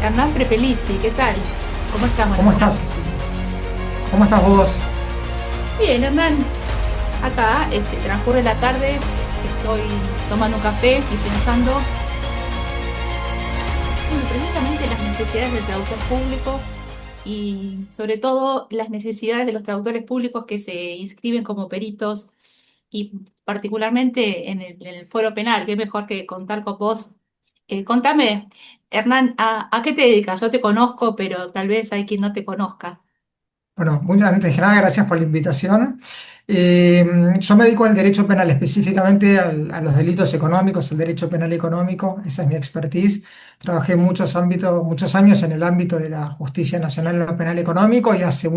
Hernán Prepelici, ¿qué tal? ¿Cómo estás? Buenas ¿Cómo estás, tardes. Cecilia? ¿Cómo estás vos? Bien, Hernán, acá transcurre la tarde, estoy tomando un café y pensando, bueno, precisamente las necesidades del traductor público y sobre todo las necesidades de los traductores públicos que se inscriben como peritos y particularmente en el fuero penal, qué mejor que contar con vos. Contame, Hernán, ¿a qué te dedicas? Yo te conozco, pero tal vez hay quien no te conozca. Bueno, muy antes que nada, gracias por la invitación. Eh, yo me dedico al derecho penal, específicamente a los delitos económicos, el derecho penal económico, esa es mi expertise. Trabajé muchos años en el ámbito de la justicia nacional en lo penal económico y hace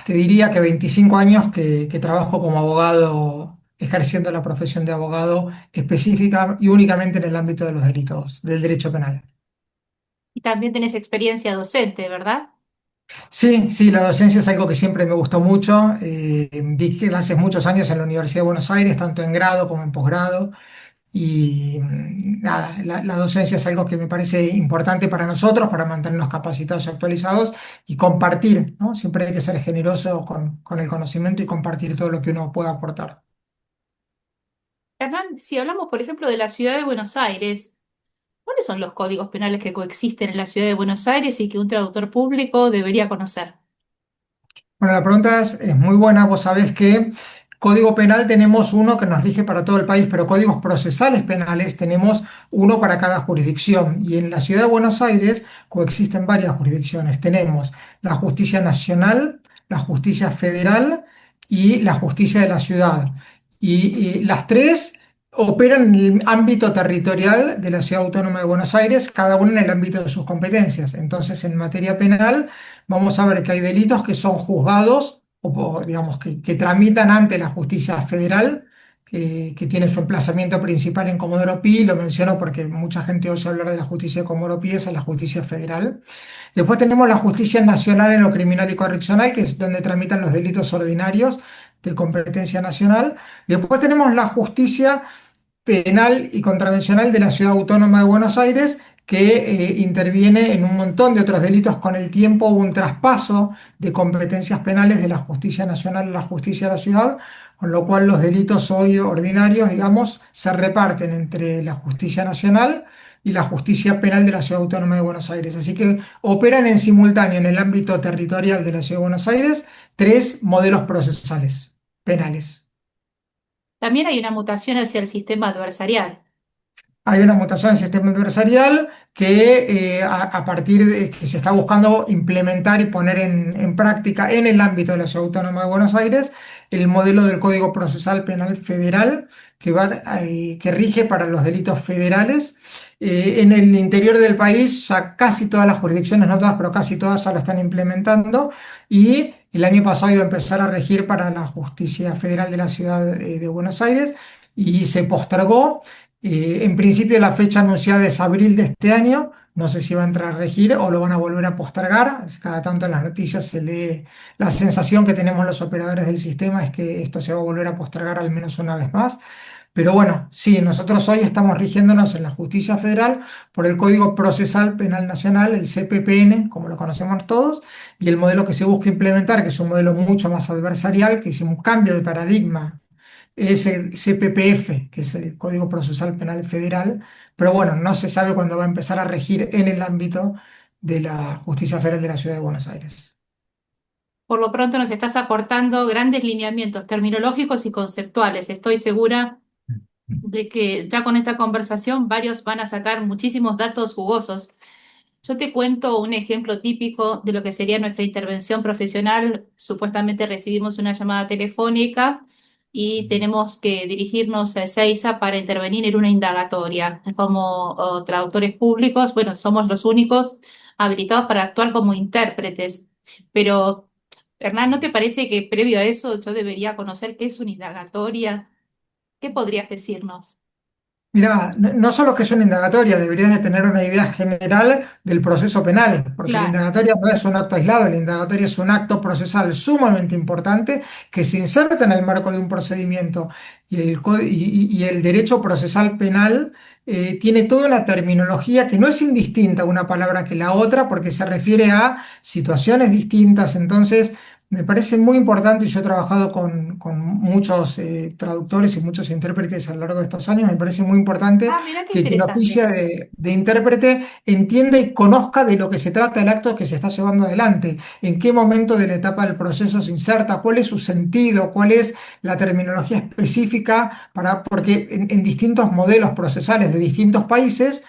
te diría que 25 años que trabajo como abogado, ejerciendo la profesión de abogado específica y únicamente en el ámbito de los delitos, del derecho penal. Y también tenés experiencia docente, ¿verdad? Sí, sí, la docencia es algo que siempre me gustó mucho. Di clases muchos años en la Universidad de Buenos Aires, tanto en grado como en posgrado. Y nada, la docencia es algo que me parece importante para nosotros, para mantenernos capacitados y actualizados y compartir, ¿no? Siempre hay que ser generoso con el conocimiento y compartir todo lo que uno pueda aportar. Hernán, si hablamos, por ejemplo, de la ciudad de Buenos Aires, ¿cuáles son los códigos penales que coexisten en la ciudad de Buenos Aires y que un traductor público debería conocer? Bueno, la pregunta es muy buena. Vos sabés que código penal tenemos uno que nos rige para todo el país, pero códigos procesales penales tenemos uno para cada jurisdicción. Y en la ciudad de Buenos Aires coexisten varias jurisdicciones. Tenemos la justicia nacional, la justicia federal y la justicia de la ciudad. Y las tres operan en el ámbito territorial de la ciudad autónoma de Buenos Aires, cada una en el ámbito de sus competencias. Entonces, en materia penal vamos a ver que hay delitos que son juzgados digamos que tramitan ante la justicia federal, que tiene su emplazamiento principal en Comodoro Pi. Lo menciono porque mucha gente oye hablar de la justicia de Comodoro Pi, esa es la justicia federal. Después tenemos la justicia nacional en lo criminal y correccional, que es donde tramitan los delitos ordinarios de competencia nacional. Después tenemos la justicia penal y contravencional de la Ciudad Autónoma de Buenos Aires, que interviene en un montón de otros delitos. Con el tiempo hubo un traspaso de competencias penales de la justicia nacional a la justicia de la ciudad, con lo cual los delitos hoy ordinarios, digamos, se reparten entre la justicia nacional y la justicia penal de la Ciudad Autónoma de Buenos Aires. Así que operan en simultáneo en el ámbito territorial de la Ciudad de Buenos Aires tres modelos procesales penales. También hay una mutación hacia el sistema adversarial. Hay una mutación del sistema adversarial que a partir de que se está buscando implementar y poner en práctica en el ámbito de la Ciudad Autónoma de Buenos Aires el modelo del Código Procesal Penal Federal que rige para los delitos federales. En el interior del país ya casi todas las jurisdicciones, no todas, pero casi todas ya lo están implementando y el año pasado iba a empezar a regir para la justicia federal de la Ciudad de Buenos Aires y se postergó. En principio la fecha anunciada es abril de este año. No sé si va a entrar a regir o lo van a volver a postergar. Cada tanto en las noticias se lee la sensación que tenemos los operadores del sistema es que esto se va a volver a postergar al menos una vez más. Pero bueno, sí, nosotros hoy estamos rigiéndonos en la justicia federal por el Código Procesal Penal Nacional, el CPPN, como lo conocemos todos, y el modelo que se busca implementar, que es un modelo mucho más adversarial, que hicimos un cambio de paradigma, es el CPPF, que es el Código Procesal Penal Federal, pero bueno, no se sabe cuándo va a empezar a regir en el ámbito de la Justicia Federal de la Ciudad de Buenos Aires. Por lo pronto nos estás aportando grandes lineamientos terminológicos y conceptuales. Estoy segura de que ya con esta conversación varios van a sacar muchísimos datos jugosos. Yo te cuento un ejemplo típico de lo que sería nuestra intervención profesional. Supuestamente recibimos una llamada telefónica y tenemos que dirigirnos a Ezeiza para intervenir en una indagatoria. Como traductores públicos, bueno, somos los únicos habilitados para actuar como intérpretes. Pero, Hernán, ¿no te parece que previo a eso yo debería conocer qué es una indagatoria? ¿Qué podrías decirnos? Mira, no solo que es una indagatoria, deberías de tener una idea general del proceso penal, porque la Claro. indagatoria no es un acto aislado, la indagatoria es un acto procesal sumamente importante que se inserta en el marco de un procedimiento y el derecho procesal penal tiene toda una terminología que no es indistinta una palabra que la otra, porque se refiere a situaciones distintas. Entonces, me parece muy importante, y yo he trabajado con muchos traductores y muchos intérpretes a lo largo de estos años, me parece muy importante Ah, mira qué que quien interesante. oficia de intérprete entienda y conozca de lo que se trata el acto que se está llevando adelante, en qué momento de la etapa del proceso se inserta, cuál es su sentido, cuál es la terminología específica, porque en distintos modelos procesales de distintos países,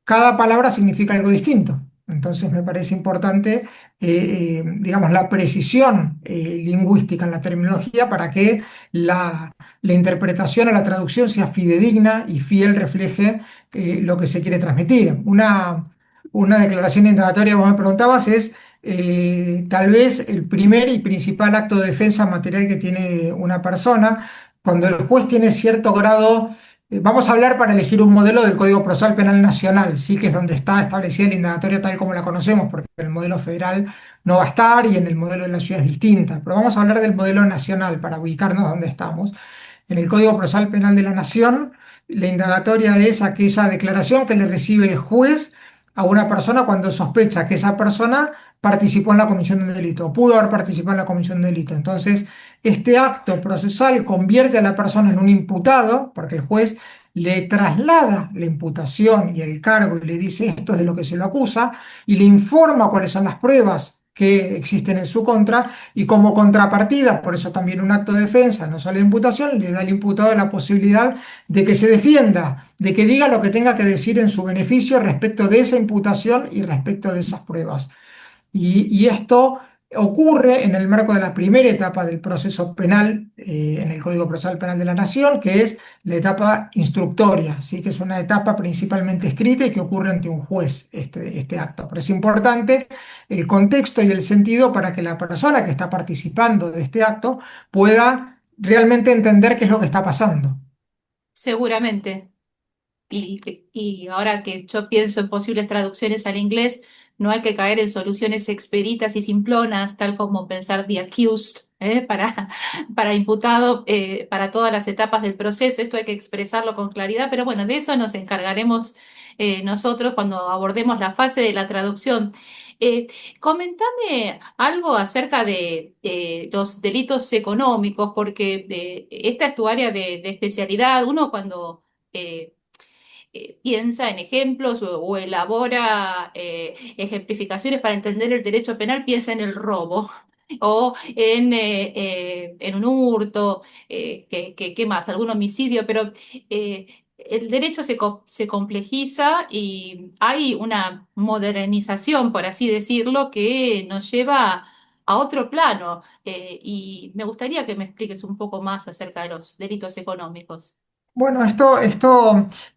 cada palabra significa algo distinto. Entonces me parece importante digamos, la precisión lingüística en la terminología para que la interpretación o la traducción sea fidedigna y fiel refleje lo que se quiere transmitir. Una declaración indagatoria, vos me preguntabas, es tal vez el primer y principal acto de defensa material que tiene una persona. Cuando el juez tiene cierto grado, vamos a hablar para elegir un modelo del Código Procesal Penal Nacional, sí que es donde está establecida la indagatoria tal como la conocemos, porque el modelo federal no va a estar y en el modelo de la ciudad es distinta. Pero vamos a hablar del modelo nacional para ubicarnos donde estamos. En el Código Procesal Penal de la Nación, la indagatoria es aquella declaración que le recibe el juez a una persona cuando sospecha que esa persona participó en la comisión de un delito o pudo haber participado en la comisión de un delito. Entonces, este acto procesal convierte a la persona en un imputado, porque el juez le traslada la imputación y el cargo y le dice esto es de lo que se lo acusa y le informa cuáles son las pruebas que existen en su contra y como contrapartida, por eso también un acto de defensa, no solo de imputación, le da al imputado la posibilidad de que se defienda, de que diga lo que tenga que decir en su beneficio respecto de esa imputación y respecto de esas pruebas. Y esto ocurre en el marco de la primera etapa del proceso penal en el Código Procesal Penal de la Nación, que es la etapa instructoria, ¿sí? Que es una etapa principalmente escrita y que ocurre ante un juez este acto. Pero es importante el contexto y el sentido para que la persona que está participando de este acto pueda realmente entender qué es lo que está pasando. Seguramente. Y ahora que yo pienso en posibles traducciones al inglés, no hay que caer en soluciones expeditas y simplonas, tal como pensar the accused, para imputado, para todas las etapas del proceso. Esto hay que expresarlo con claridad, pero bueno, de eso nos encargaremos nosotros cuando abordemos la fase de la traducción. Eh, Comentame algo acerca de los delitos económicos, porque esta es tu área de especialidad. Uno cuando piensa en ejemplos o elabora ejemplificaciones para entender el derecho penal, piensa en el robo o en un hurto, ¿qué más? Algún homicidio, pero el derecho se complejiza y hay una modernización, por así decirlo, que nos lleva a otro plano. Y me gustaría que me expliques un poco más acerca de los delitos económicos. Bueno,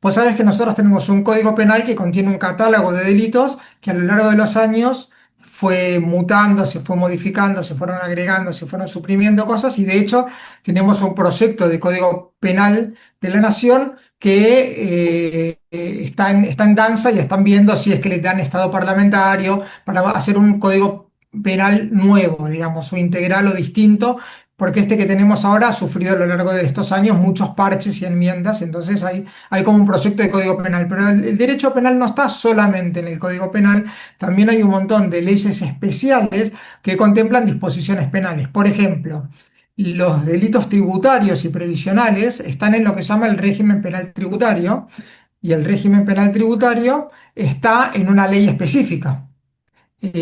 pues sabes que nosotros tenemos un código penal que contiene un catálogo de delitos que a lo largo de los años fue mutando, se fue modificando, se fueron agregando, se fueron suprimiendo cosas y de hecho tenemos un proyecto de código penal de la Nación que está en danza y están viendo si es que le dan estado parlamentario para hacer un código penal nuevo, digamos, o integral o distinto porque este que tenemos ahora ha sufrido a lo largo de estos años muchos parches y enmiendas, entonces hay como un proyecto de código penal, pero el derecho penal no está solamente en el código penal, también hay un montón de leyes especiales que contemplan disposiciones penales. Por ejemplo, los delitos tributarios y previsionales están en lo que se llama el régimen penal tributario, y el régimen penal tributario está en una ley específica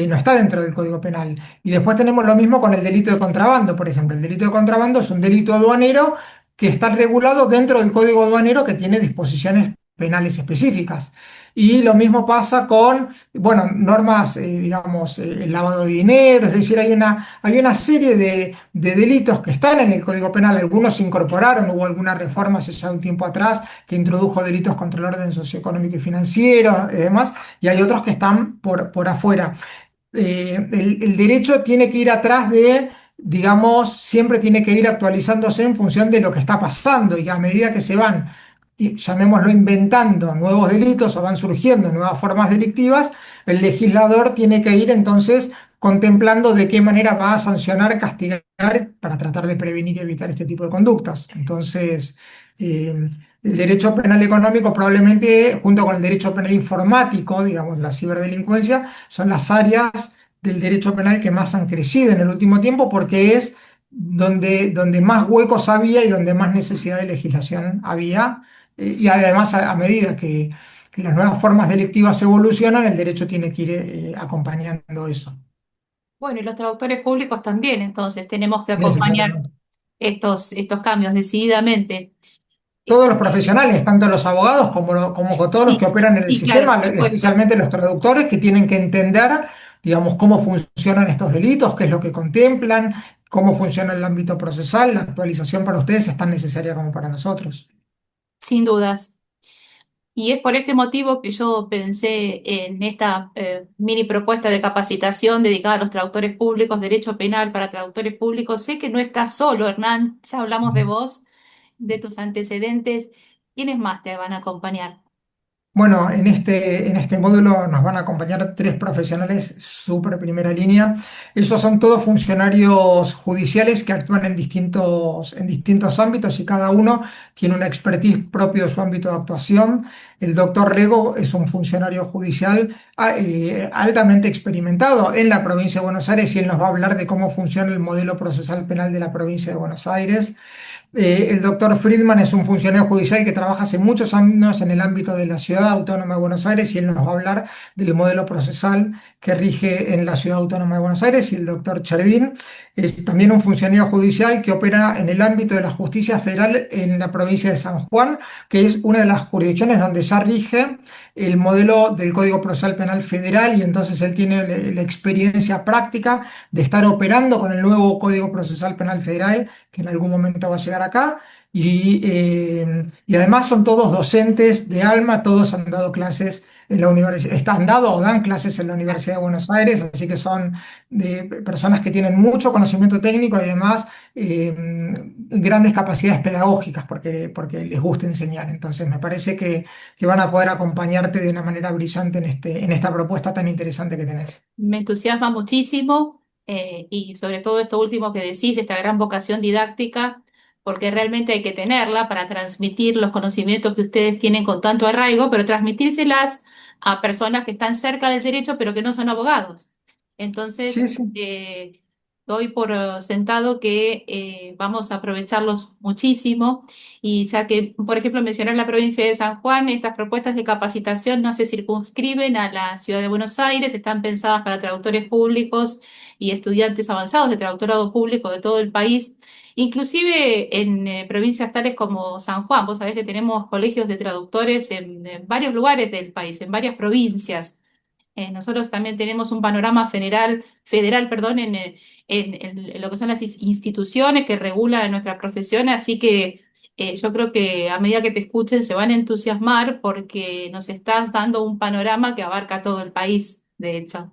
no está dentro del Código Penal. Y después tenemos lo mismo con el delito de contrabando, por ejemplo. El delito de contrabando es un delito aduanero que está regulado dentro del Código Aduanero que tiene disposiciones penales específicas. Y lo mismo pasa con, bueno, normas, digamos, el lavado de dinero, es decir, hay una serie de delitos que están en el Código Penal, algunos se incorporaron, hubo alguna reforma hace ya un tiempo atrás que introdujo delitos contra el orden socioeconómico y financiero y demás, y hay otros que están por afuera el derecho tiene que ir atrás de, digamos, siempre tiene que ir actualizándose en función de lo que está pasando y a medida que se van llamémoslo, inventando nuevos delitos o van surgiendo nuevas formas delictivas, el legislador tiene que ir entonces contemplando de qué manera va a sancionar, castigar para tratar de prevenir y evitar este tipo de conductas. Entonces, el derecho penal económico probablemente, junto con el derecho penal informático, digamos, la ciberdelincuencia, son las áreas del derecho penal que más han crecido en el último tiempo porque es donde más huecos había y donde más necesidad de legislación había. Y además, a medida que las nuevas formas delictivas evolucionan, el derecho tiene que ir acompañando eso, Bueno, y los traductores públicos también, entonces tenemos que acompañar necesariamente. estos cambios decididamente. Eh, Todos los profesionales, tanto los abogados como con todos los que Sí, operan en el sí, claro, sistema, por supuesto. especialmente los traductores, que tienen que entender, digamos, cómo funcionan estos delitos, qué es lo que contemplan, cómo funciona el ámbito procesal. La actualización para ustedes es tan necesaria como para nosotros. Sin dudas. Y es por este motivo que yo pensé en esta mini propuesta de capacitación dedicada a los traductores públicos, derecho penal para traductores públicos. Sé que no estás solo, Hernán, ya hablamos de vos, de tus antecedentes. ¿Quiénes más te van a acompañar? Bueno, en este módulo nos van a acompañar tres profesionales súper primera línea. Esos son todos funcionarios judiciales que actúan en distintos ámbitos y cada uno tiene una expertise propio de su ámbito de actuación. El doctor Rego es un funcionario judicial altamente experimentado en la provincia de Buenos Aires y él nos va a hablar de cómo funciona el modelo procesal penal de la provincia de Buenos Aires. El doctor Friedman es un funcionario judicial que trabaja hace muchos años en el ámbito de la Ciudad Autónoma de Buenos Aires y él nos va a hablar del modelo procesal que rige en la Ciudad Autónoma de Buenos Aires. Y el doctor Chervin es también un funcionario judicial que opera en el ámbito de la justicia federal en la provincia de San Juan, que es una de las jurisdicciones donde ya rige el modelo del Código Procesal Penal Federal y entonces él tiene la experiencia práctica de estar operando con el nuevo Código Procesal Penal Federal que en algún momento va a llegar acá. Y además son todos docentes de alma, todos han dado clases en la universidad, están dado o dan clases en la Universidad de Buenos Aires, así que son personas que tienen mucho conocimiento técnico y además grandes capacidades pedagógicas porque les gusta enseñar. Entonces me parece que van a poder acompañarte de una manera brillante en esta propuesta tan interesante que tenés. Me entusiasma muchísimo y sobre todo esto último que decís, esta gran vocación didáctica, porque realmente hay que tenerla para transmitir los conocimientos que ustedes tienen con tanto arraigo, pero transmitírselas a personas que están cerca del derecho, pero que no son abogados. Entonces, Sí, sí. doy por sentado que vamos a aprovecharlos muchísimo. Y ya que, por ejemplo, mencionar la provincia de San Juan, estas propuestas de capacitación no se circunscriben a la ciudad de Buenos Aires, están pensadas para traductores públicos y estudiantes avanzados de traductorado público de todo el país, inclusive en provincias tales como San Juan. Vos sabés que tenemos colegios de traductores en varios lugares del país, en varias provincias. Nosotros también tenemos un panorama federal, perdón, en lo que son las instituciones que regulan nuestra profesión, así que yo creo que a medida que te escuchen se van a entusiasmar porque nos estás dando un panorama que abarca todo el país, de hecho.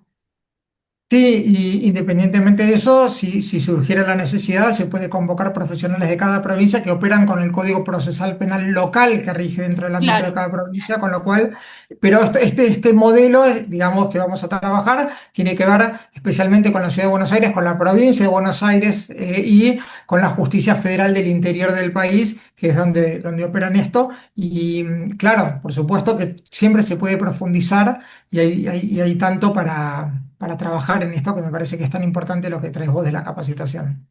Sí, y independientemente de eso, si surgiera la necesidad, se puede convocar profesionales de cada provincia que operan con el Código Procesal Penal local que rige dentro del ámbito de Claro, cada provincia, con lo cual, pero este modelo, digamos, que vamos a trabajar, tiene que ver especialmente con la Ciudad de Buenos Aires, con la provincia de Buenos Aires y con la justicia federal del interior del país, que es donde operan esto. Y claro, por supuesto que siempre se puede profundizar y hay tanto para trabajar en esto que me parece que es tan importante lo que traes vos de la capacitación.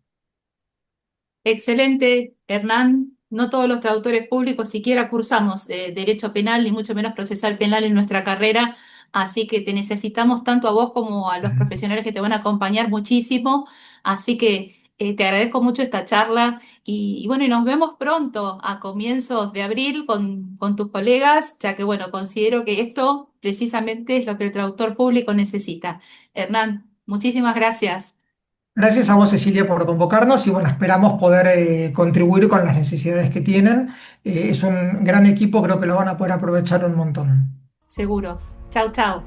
excelente, Hernán. No todos los traductores públicos siquiera cursamos derecho penal, ni mucho menos procesal penal en nuestra carrera, así que te necesitamos tanto a vos como a los profesionales que te van a acompañar muchísimo. Así que te agradezco mucho esta charla y bueno, y nos vemos pronto a comienzos de abril con tus colegas, ya que bueno, considero que esto precisamente es lo que el traductor público necesita. Hernán, muchísimas gracias. Gracias a vos, Cecilia, por convocarnos y bueno, esperamos poder contribuir con las necesidades que tienen. Es un gran equipo, creo que lo van a poder aprovechar un montón. Seguro. Chau, chau.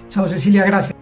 Chao, Cecilia, gracias.